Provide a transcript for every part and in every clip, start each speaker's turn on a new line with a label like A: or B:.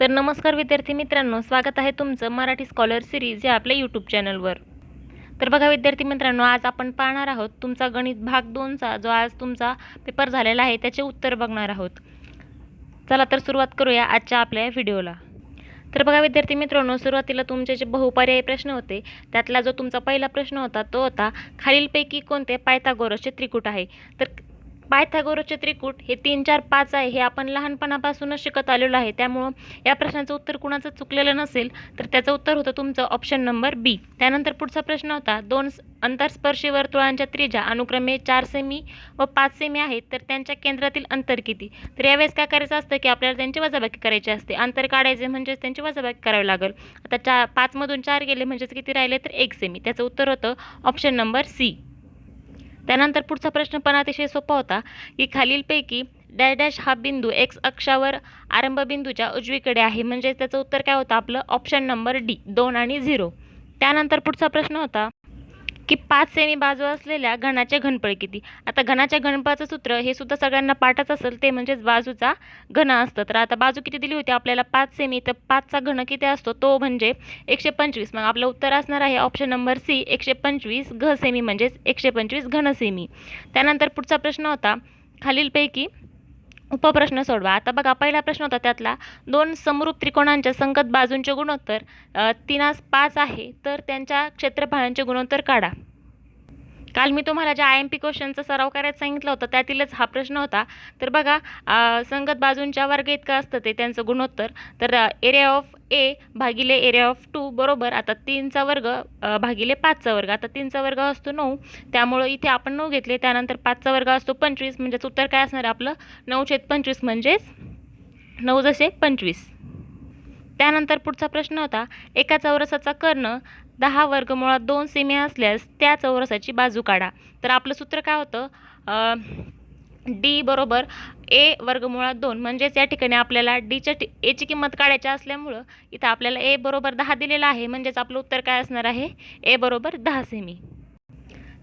A: तर नमस्कार विद्यार्थी मित्रांनो, स्वागत आहे तुमचं मराठी स्कॉलर सिरीज या आपल्या यूट्यूब चॅनलवर। तर बघा विद्यार्थी मित्रांनो, आज आपण पाहणार आहोत तुमचा गणित भाग 2चा जो आज तुमचा पेपर झालेला आहे त्याचे उत्तर बघणार आहोत। चला तर सुरुवात करूया आजच्या आपल्या व्हिडिओला। तर बघा विद्यार्थी मित्रांनो, सुरुवातीला तुमचे जे बहुपर्यायी प्रश्न होते त्यातला जो तुमचा पहिला प्रश्न होता तो होता खालीलपैकी कोणते पायथागोरसचे त्रिकूट आहे। तर पायथागोरसचे त्रिकूट हे 3 4 5 आहे, हे आपण लहानपणापासूनच शिकत आलेलो आहे। त्यामुळे या प्रश्नाचं उत्तर कुणाचं चुकलेलं नसेल तर त्याचं उत्तर होतं तुमचं ऑप्शन नंबर बी। त्यानंतर पुढचा प्रश्न होता दोन अंतरस्पर्शी वर्तुळांच्या त्रिज्या अनुक्रमे 4 सेमी व 5 सेमी आहेत, तर त्यांच्या केंद्रातील अंतर किती। तर यावेळेस काय करायचं असतं की आपल्याला त्यांची वजाबाकी करायची असते। अंतर काढायचे म्हणजे त्यांची वजाबाकी करावी लागेल। आता 5 मधून 4 गेले म्हणजे किती राहिले तर 1 सेमी। त्याचं उत्तर होतं ऑप्शन नंबर सी। त्यानंतर पुढचा प्रश्न पण अतिशय सोपा होता की खालीलपैकी डॅश डॅश हा बिंदू एक्स अक्षावर आरंभ बिंदूच्या उजवीकडे आहे, म्हणजे त्याचं उत्तर काय होतं आपलं ऑप्शन नंबर डी 2 आणि 0। त्यानंतर पुढचा प्रश्न होता की 5 सेमी बाजू असलेल्या घनाचे घनफळ किती। आता घनाच्या घनफळाचं सूत्र हे सुद्धा सगळ्यांना पाठच असेल, ते म्हणजेच बाजूचा घन असतं। तर आता बाजू किती दिली होती आपल्याला 5 सेमी, तर 5चा घन किती असतो तो म्हणजे 125। मग आपलं उत्तर असणार आहे ऑप्शन नंबर सी 125 घ सेमी म्हणजेच 125 घन सेमी। त्यानंतर पुढचा प्रश्न होता खालीलपैकी उपप्रश्न सोडवा। आता बघा पहिला प्रश्न होता त्यातला दोन समरूप त्रिकोणांच्या संगत बाजूंचे गुणोत्तर 3:5 आहे, तर त्यांच्या क्षेत्रफळांचे गुणोत्तर काढा। काल मी तुम्हाला ज्या IMP क्वेश्चनचा सराव करायला सांगितलं होतं त्यातीलच हा प्रश्न होता। तर बघा संगत बाजूंच्या वर्ग इतकं असतं ते त्यांचं गुणोत्तर। तर एरिया ऑफ ए भागिले एरिया ऑफ 2 बरोबर आता 3चा वर्ग भागिले 5चा वर्ग। आता 3चा वर्ग असतो 9, त्यामुळं इथे आपण 9 घेतले। त्यानंतर 5चा वर्ग असतो 25, म्हणजेच उत्तर काय असणार आहे आपलं 9/25 म्हणजेच 9 जसे 25। त्यानंतर पुढचा प्रश्न होता एका चौरसाचा कर्ण 10 वर्गमुळात 2 सेमी असल्यास त्या चौरसाची बाजू काढा। तर आपलं सूत्र काय होतं डी बरोबर ए वर्गमुळात 2, म्हणजेच या ठिकाणी आपल्याला एची किंमत काढायची असल्यामुळं इथं आपल्याला ए बरोबर 10 दिलेला आहे, म्हणजेच आपलं उत्तर काय असणार आहे ए बरोबर 10 सेमी।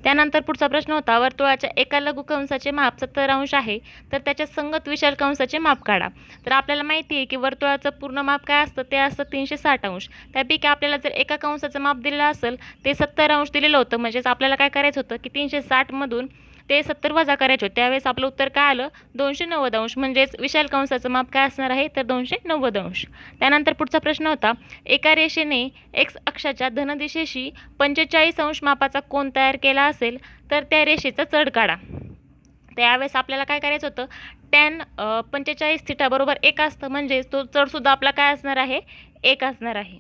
A: त्यानंतर पुढचा प्रश्न होता वर्तुळाच्या एका लघुकंसाचे माप 70 अंश आहे, तर त्याच्या संगत विशाल कंसाचे माप काढा। तर आपल्याला माहिती आहे की वर्तुळाचं पूर्ण माप काय असतं ते असतं 360 अंश। त्यापैकी आपल्याला जर एका कंसाचं माप दिलेलं असेल ते 70 अंश दिलेलं होतं, म्हणजेच आपल्याला काय करायचं होतं की 360 मधून ते 70 वजा करायचे होते। त्यावेळेस आपलं उत्तर काय आलं 290 अंश, म्हणजेच विशाल कंसाचं माप काय असणार आहे तर 290 अंश। त्यानंतर पुढचा प्रश्न होता एका रेषेने एक्स अक्षाच्या धनदिशेशी 45 अंश मापाचा कोन तयार केला असेल तर त्या रेषेचा चढ काढा। त्यावेळेस आपल्याला काय करायचं होतं tan 45 θ बरोबर 1 असतं, म्हणजे तो चढसुद्धा आपला काय असणार आहे 1 असणार आहे।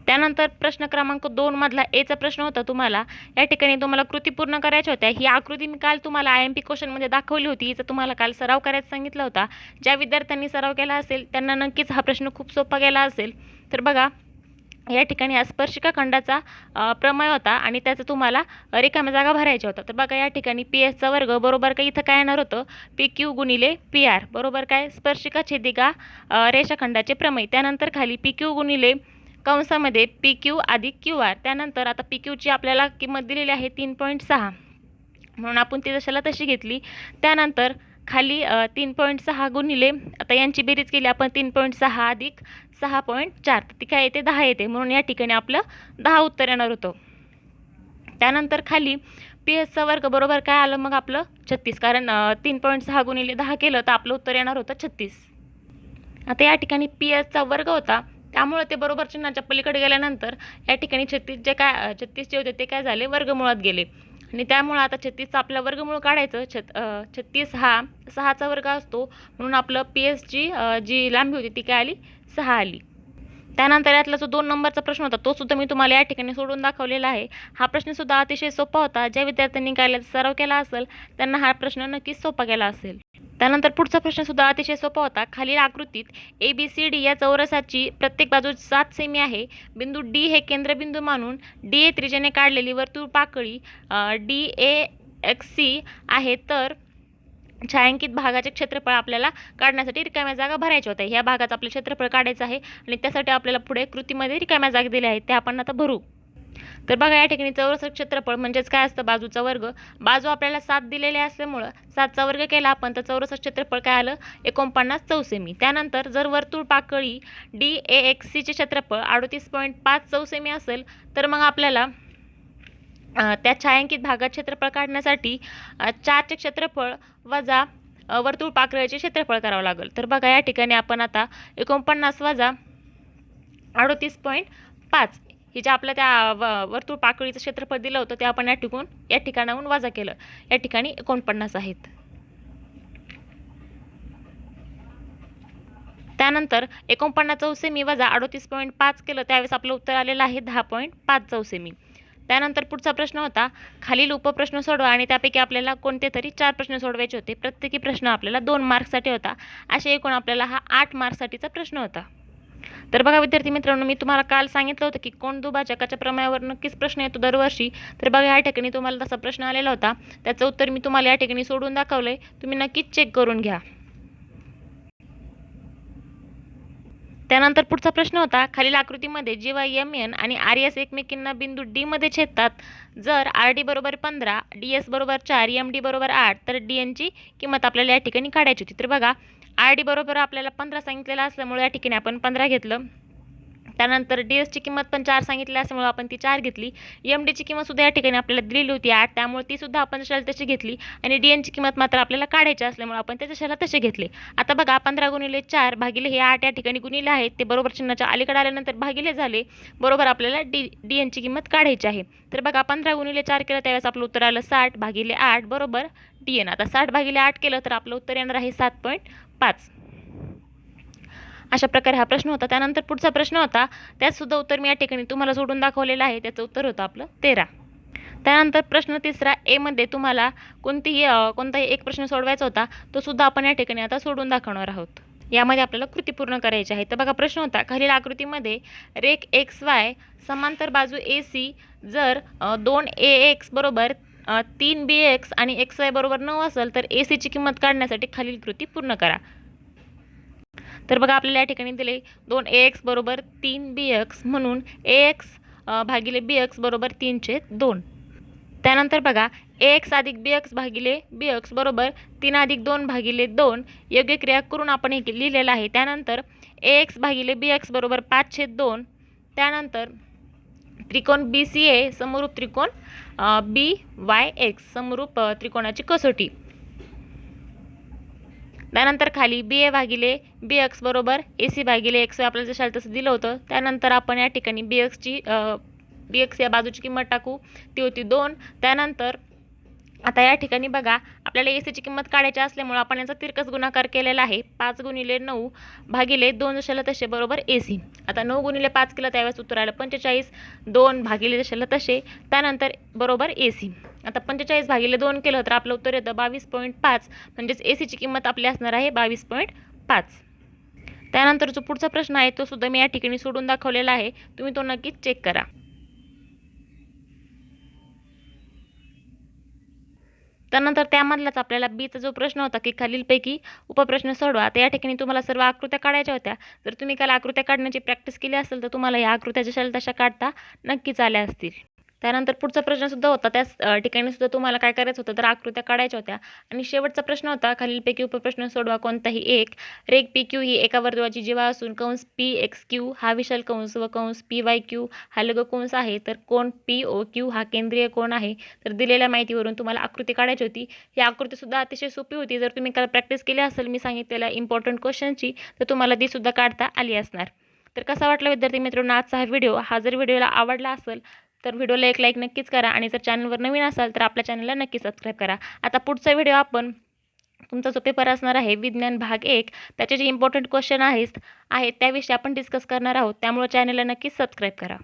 A: त्यानंतर प्रश्न क्रमांक 2 मधला एचा प्रश्न होता तुम्हाला या ठिकाणी तुम्हाला कृती पूर्ण करायच्या होत्या। ही आकृती मी काल तुम्हाला IMP क्वेश्चनमध्ये दाखवली होती, हिचा तुम्हाला काल सराव करायचा सांगितला होता। ज्या विद्यार्थ्यांनी सराव केला असेल त्यांना नक्कीच हा प्रश्न खूप सोपा गेला असेल। तर बघा या ठिकाणी स्पर्शिका खंडाचा प्रमेय होता आणि त्याचं तुम्हाला रिकाम्या जागा भरायच्या होत्या। तर बघा या ठिकाणी PS चा वर्ग बरोबर काय इथं काय येणार होतं PQ गुणिले PR बरोबर काय स्पर्शिका छेदिका रेषाखंडाचे प्रमेय। त्यानंतर खाली PQ गुणिले कंसामध्ये PQ अधिक QR। त्यानंतर आता PQ ची आपल्याला किंमत दिलेली आहे 3.6, म्हणून आपण ती जशाला तशी घेतली। त्यानंतर खाली 3.6 गुणिले आता यांची बेरीज केली आपण 3.6 अधिक 6.4, ती काय येते 10 येते, म्हणून या ठिकाणी आपलं 10 उत्तर येणार होतं। त्यानंतर खाली PS चा वर्ग बरोबर काय आलं मग आपलं 36, कारण 3.6 गुणिले 10 केलं तर आपलं उत्तर येणार होतं 36। आता या ठिकाणी PS चा वर्ग होता त्यामुळे ते बरोबर चिन्हाच्या पलीकडे गेल्यानंतर या ठिकाणी 36 जे होते ते काय झाले वर्गमुळात गेले, आणि त्यामुळे आता 36चा आपला वर्गमूळ काढायचं। 36 हा 6चा वर्ग असतो, म्हणून आपलं PS ची जी लांबी होती ती काय आली 6 आली। त्यानंतर यातला जो 2 नंबरचा प्रश्न होता तो सुद्धा मी तुम्हाला या ठिकाणी सोडून दाखवलेला आहे। हा प्रश्न सुद्धा अतिशय सोपा होता, ज्या विद्यार्थ्यांनी काय सराव केला असेल त्यांना हा प्रश्न नक्कीच सोपा गेला असेल। त्यानंतर पुढचा प्रश्न सुद्धा अतिशय सोपा होता खालील आकृतीत ABCD या चौरसाची प्रत्येक बाजू 7 सेमी आहे, बिंदू D हे केंद्रबिंदू मानून DA त्रिज्येने काढलेली वर्तुळ पाकळी DAXC आहे, तर छायांकित भागाचे क्षेत्रफळ आपल्याला काढण्यासाठी रिकाम्या जागा भरायच्या होत्या। ह्या भागाचं आपलं क्षेत्रफळ काढायचं आहे आणि त्यासाठी आपल्याला पुढे कृतीमध्ये रिकाम्या जागा दिल्या आहेत त्या आपण आता भरू। तर बघा या ठिकाणी चौरस क्षेत्रफळ म्हणजेच काय असतं, बाजूचा वर्ग. बाजू आपल्याला 7 दिलेले असल्यामुळं 7चा वर्ग केला आपण तर चौरस क्षेत्रफळ काय आलं, 49 चौसेमी. त्यानंतर जर वर्तुळ पाकळी DAXCचे क्षेत्रफळ 38.5 चौसेमी असेल तर मग आपल्याला त्या छायांकित भागात क्षेत्रफळ काढण्यासाठी 4चे क्षेत्रफळ वजा वर्तुळ पाकळीचे क्षेत्रफळ करावं लागेल. तर बघा या ठिकाणी आपण आता 49 वजा 38.5 हे जे आपल्या त्या वर्तुळ पाकळीचं क्षेत्रफळ दिलं होतं ते आपण या ठिकाणाहून वजा केलं. या ठिकाणी 49 आहेत. त्यानंतर 49 चौसेमी वजा 38.5 केलं त्यावेळेस आपलं उत्तर आलेलं आहे 10.5 चौसेमी. त्यानंतर पुढचा प्रश्न होता, खालील उपप्रश्न सोडवा आणि त्यापैकी आपल्याला कोणते तरी 4 प्रश्न सोडवायचे होते. प्रत्येकी प्रश्न आपल्याला 2 मार्क्ससाठी होता. असे एकूण आपल्याला हा 8 मार्क्ससाठीचा प्रश्न होता. तर बघा विद्यार्थी मित्रांनो, मी तुम्हाला काल सांगितलं होतं की कोण दुभाजकाच्या प्रमेयावर नक्कीच प्रश्न येतो दरवर्षी. तर बघा या ठिकाणी तुम्हाला तसा प्रश्न आलेला होता. त्याचं उत्तर मी तुम्हाला या ठिकाणी सोडून दाखवलंय. तुम्ही नक्कीच चेक करून घ्या. त्यानंतर पुढचा प्रश्न होता, खालील आकृतीमध्ये जेव्हा MN आणि RS एकमेकींना बिंदू D मध्ये छेदतात, जर RD बरोबर 15, DS बरोबर 4, MD बरोबर 8 तर DN ची किंमत आपल्याला या ठिकाणी काढायची होती. तर बघा RD बरोबर आपल्याला 15 सांगितलेलं असल्यामुळे या ठिकाणी आपण 15 घेतलं. त्यानंतर DS ची किंमत पण 4 सांगितली असल्यामुळे आपण ती 4 घेतली. MD ची किंमत सुद्धा या ठिकाणी आपल्याला दिलेली होती 8, त्यामुळे ती सुद्धा आपण तशाला तशी घेतली. आणि DN ची किंमत मात्र आपल्याला काढायची असल्यामुळे आपण ते तशाला तसे घेतले. आता बघा 15 गुणिले 4 भागिले हे 8 या ठिकाणी गुणिले आहेत, ते बरोबर चिन्हाच्या अलीकडे आल्यानंतर भागिले झाले. बरोबर आपल्याला DN ची किंमत काढायची आहे. तर बघा 15 गुणिले 4 केलं त्यावेळेस आपलं उत्तर आलं 60 भागिले 8 बरोबर DN. आता 60 भागिले 8 केलं तर आपलं उत्तर येणार आहे 7.5. अशा प्रकारे हा प्रश्न होता. त्यानंतर पुढचा प्रश्न होता, त्यात सुद्धा उत्तर मी या ठिकाणी तुम्हाला सोडून दाखवलेलं आहे. त्याचं उत्तर होतं आपलं 13. त्यानंतर प्रश्न तिसरा A मध्ये तुम्हाला कोणताही एक प्रश्न सोडवायचा होता, तो सुद्धा आपण या ठिकाणी आता सोडून दाखवणार आहोत. यामध्ये आपल्याला कृती पूर्ण करायची आहे. तर बघा प्रश्न होता, खालील आकृतीमध्ये रेख XY समांतर बाजू AC जर 2AX बरोबर 3BX आणि XY बरोबर 9 असेल तर AC ची किंमत काढण्यासाठी खालील कृती पूर्ण करा. तर बघा आपल्याला या ठिकाणी दिले 2AX बरोबर 3BX म्हणून AX भागिले BX बरोबर 3/2. त्यानंतर बघा AX अधिक BX भागिले BX बरोबर 3 अधिक 2 भागिले 2 योग्य क्रिया करून आपण हे लिहिलेलं आहे. त्यानंतर AX भागिले BX बरोबर 5/2. त्यानंतर त्रिकोण BCA समरूप त्रिकोण BYX समरूप त्रिकोणाची कसोटी. त्यानंतर खाली BA भागिले BX बरोबर AC भागिले XY आपल्याला जसं तसं दिलं होतं. त्यानंतर आपण या ठिकाणी BX या बाजूची किंमत टाकू, ती होती 2. त्यानंतर आता या ठिकाणी बघा आपल्याला AC ची किंमत काढायची असल्यामुळे आपण याचा तिरकस गुणाकार केलेला आहे. 5 गुणिले 9 भागिले 2 जशाला तसे बरोबर AC. आता 9 गुणिले 5 केलं त्यावेळेस उत्तर आलं 45. 2 भागिले जशाला तसे त्यानंतर बरोबर AC. आता 45 भागिले 2 केलं तर आपलं उत्तर येतं 22.5. म्हणजेच AC ची किंमत आपली असणार आहे 22.5. त्यानंतर जो पुढचा प्रश्न आहे तो सुद्धा मी या ठिकाणी सोडून दाखवलेला आहे. तुम्ही तो नक्कीच चेक करा. त्यानंतर त्यामधलाच आपल्याला Bचा जो प्रश्न होता की खालीलपैकी उपप्रश्न सोडवा, तर या ठिकाणी तुम्हाला सर्व आकृत्या काढायच्या होत्या. जर तुम्ही काल आकृत्या काढण्याची प्रॅक्टिस केली असेल तर तुम्हाला या आकृत्या जशाला तशा काढता नक्कीच आल्या असतील. त्यानंतर पुढचा प्रश्न सुद्धा होता, त्याच ठिकाणी सुद्धा तुम्हाला काय करायचं होतं तर आकृत्या काढायच्या होत्या. आणि शेवटचा प्रश्न होता, खालीलपैकी उपप्रश्न सोडवा कोणताही एक. रेख PQ ही एका वर्तुळाची जीवा असून कंस PXQ हा विशाल कंस व कंस PYQ हा लघु कंस आहे, तर कोन POQ हा केंद्रीय कोन आहे. तर दिलेल्या माहितीवरून तुम्हाला आकृती काढायची होती. ही आकृती सुद्धा अतिशय सोपी होती. जर तुम्ही काल प्रॅक्टिस केली असेल मी सांगितलेल्या इम्पॉर्टंट क्वेश्चनची तर तुम्हाला ती सुद्धा काढता आली असणार. तर कसा वाटला विद्यार्थी मित्रांनो आजचा हा व्हिडिओ. जर व्हिडिओला आवडला असेल तर व्हिडिओला एक लाईक नक्कीच करा आणि जर चॅनलवर नवीन असाल तर आपल्या चॅनलला नक्की सबस्क्राईब करा. आता पुढचा व्हिडिओ आपण तुमचा जो पेपर असणार आहे विज्ञान भाग 1 त्याचे जे इम्पॉर्टंट क्वेश्चन आहेत त्याविषयी आपण डिस्कस करणार आहोत. त्यामुळे चॅनलला नक्कीच सबस्क्राईब करा.